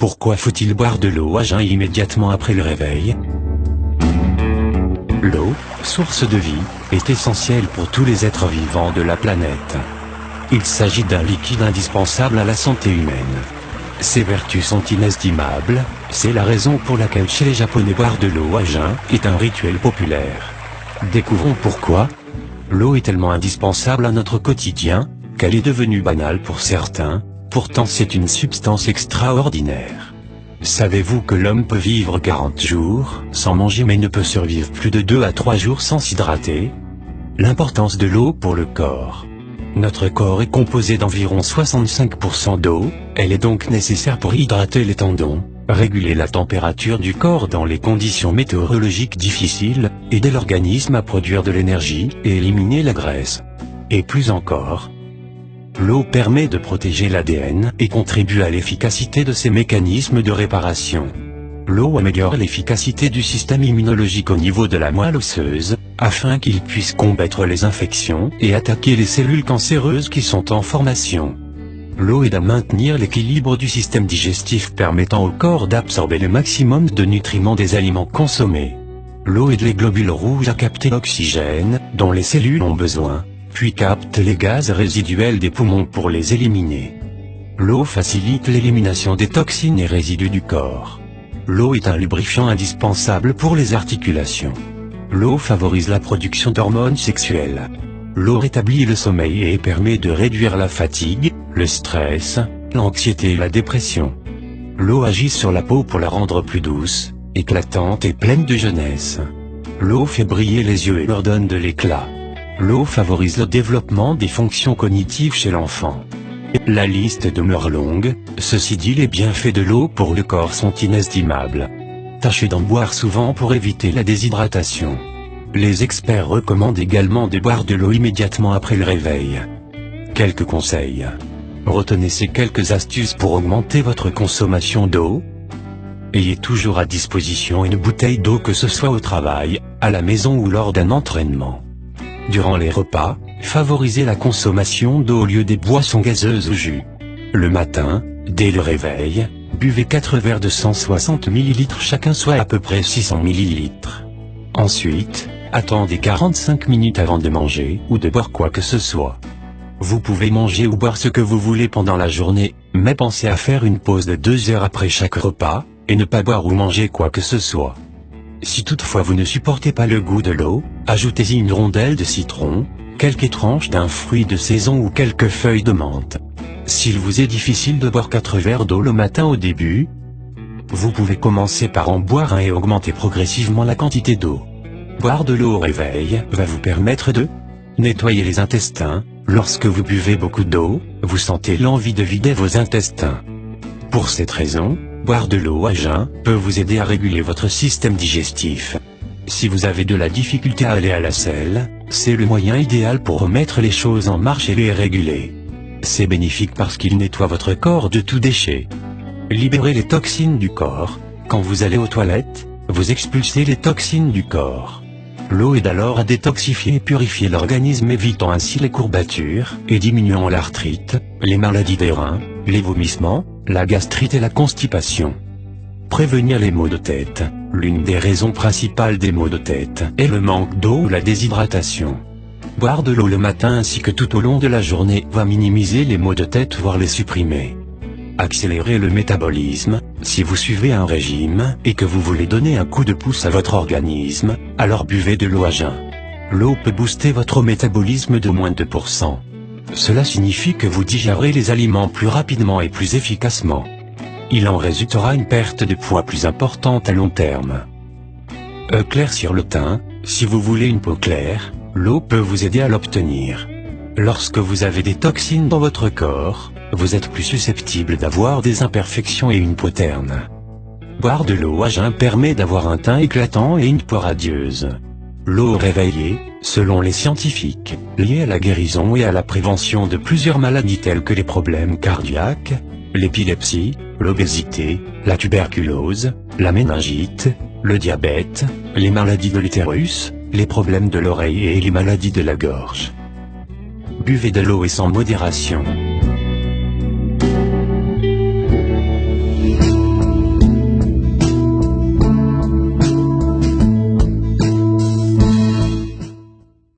Pourquoi faut-il boire de l'eau à jeun immédiatement après le réveil? L'eau, source de vie, est essentielle pour tous les êtres vivants de la planète. Il s'agit d'un liquide indispensable à la santé humaine. Ses vertus sont inestimables, c'est la raison pour laquelle chez les Japonais boire de l'eau à jeun est un rituel populaire. Découvrons pourquoi. L'eau est tellement indispensable à notre quotidien, qu'elle est devenue banale pour certains, pourtant c'est une substance extraordinaire. Savez-vous que l'homme peut vivre 40 jours sans manger mais ne peut survivre plus de 2 à 3 jours sans s'hydrater? L'importance de l'eau pour le corps. Notre corps est composé d'environ 65% d'eau, elle est donc nécessaire pour hydrater les tendons, réguler la température du corps dans les conditions météorologiques difficiles, aider l'organisme à produire de l'énergie et éliminer la graisse. Et plus encore, l'eau permet de protéger l'ADN et contribue à l'efficacité de ses mécanismes de réparation. L'eau améliore l'efficacité du système immunologique au niveau de la moelle osseuse, afin qu'il puisse combattre les infections et attaquer les cellules cancéreuses qui sont en formation. L'eau aide à maintenir l'équilibre du système digestif permettant au corps d'absorber le maximum de nutriments des aliments consommés. L'eau aide les globules rouges à capter l'oxygène, dont les cellules ont besoin, puis capte les gaz résiduels des poumons pour les éliminer. L'eau facilite l'élimination des toxines et résidus du corps. L'eau est un lubrifiant indispensable pour les articulations. L'eau favorise la production d'hormones sexuelles. L'eau rétablit le sommeil et permet de réduire la fatigue, le stress, l'anxiété et la dépression. L'eau agit sur la peau pour la rendre plus douce, éclatante et pleine de jeunesse. L'eau fait briller les yeux et leur donne de l'éclat. L'eau favorise le développement des fonctions cognitives chez l'enfant. La liste demeure longue, ceci dit les bienfaits de l'eau pour le corps sont inestimables. Tâchez d'en boire souvent pour éviter la déshydratation. Les experts recommandent également de boire de l'eau immédiatement après le réveil. Quelques conseils. Retenez ces quelques astuces pour augmenter votre consommation d'eau. Ayez toujours à disposition une bouteille d'eau que ce soit au travail, à la maison ou lors d'un entraînement. Durant les repas, favorisez la consommation d'eau au lieu des boissons gazeuses ou jus. Le matin, dès le réveil, buvez 4 verres de 160 ml chacun, soit à peu près 600 ml. Ensuite, attendez 45 minutes avant de manger ou de boire quoi que ce soit. Vous pouvez manger ou boire ce que vous voulez pendant la journée, mais pensez à faire une pause de 2 heures après chaque repas, et ne pas boire ou manger quoi que ce soit. Si toutefois vous ne supportez pas le goût de l'eau, ajoutez-y une rondelle de citron, quelques tranches d'un fruit de saison ou quelques feuilles de menthe. S'il vous est difficile de boire 4 verres d'eau le matin au début, vous pouvez commencer par en boire un et augmenter progressivement la quantité d'eau. Boire de l'eau au réveil va vous permettre de nettoyer les intestins. Lorsque vous buvez beaucoup d'eau, vous sentez l'envie de vider vos intestins. Pour cette raison, boire de l'eau à jeun peut vous aider à réguler votre système digestif. Si vous avez de la difficulté à aller à la selle, c'est le moyen idéal pour remettre les choses en marche et les réguler. C'est bénéfique parce qu'il nettoie votre corps de tout déchet. Libérez les toxines du corps. Quand vous allez aux toilettes, vous expulsez les toxines du corps. L'eau aide alors à détoxifier et purifier l'organisme, évitant ainsi les courbatures et diminuant l'arthrite, les maladies des reins, les vomissements, la gastrite et la constipation. Prévenir les maux de tête. L'une des raisons principales des maux de tête est le manque d'eau ou la déshydratation. Boire de l'eau le matin ainsi que tout au long de la journée va minimiser les maux de tête, voire les supprimer. Accélérer le métabolisme. Si vous suivez un régime et que vous voulez donner un coup de pouce à votre organisme, alors buvez de l'eau à jeun. L'eau peut booster votre métabolisme de moins de 2%. Cela signifie que vous digérez les aliments plus rapidement et plus efficacement. Il en résultera une perte de poids plus importante à long terme. Éclaircir le teint. Si vous voulez une peau claire, l'eau peut vous aider à l'obtenir. Lorsque vous avez des toxines dans votre corps, vous êtes plus susceptible d'avoir des imperfections et une peau terne. Boire de l'eau à jeun permet d'avoir un teint éclatant et une peau radieuse. L'eau réveillée, selon les scientifiques, liée à la guérison et à la prévention de plusieurs maladies telles que les problèmes cardiaques, l'épilepsie, l'obésité, la tuberculose, la méningite, le diabète, les maladies de l'utérus, les problèmes de l'oreille et les maladies de la gorge. Buvez de l'eau et sans modération.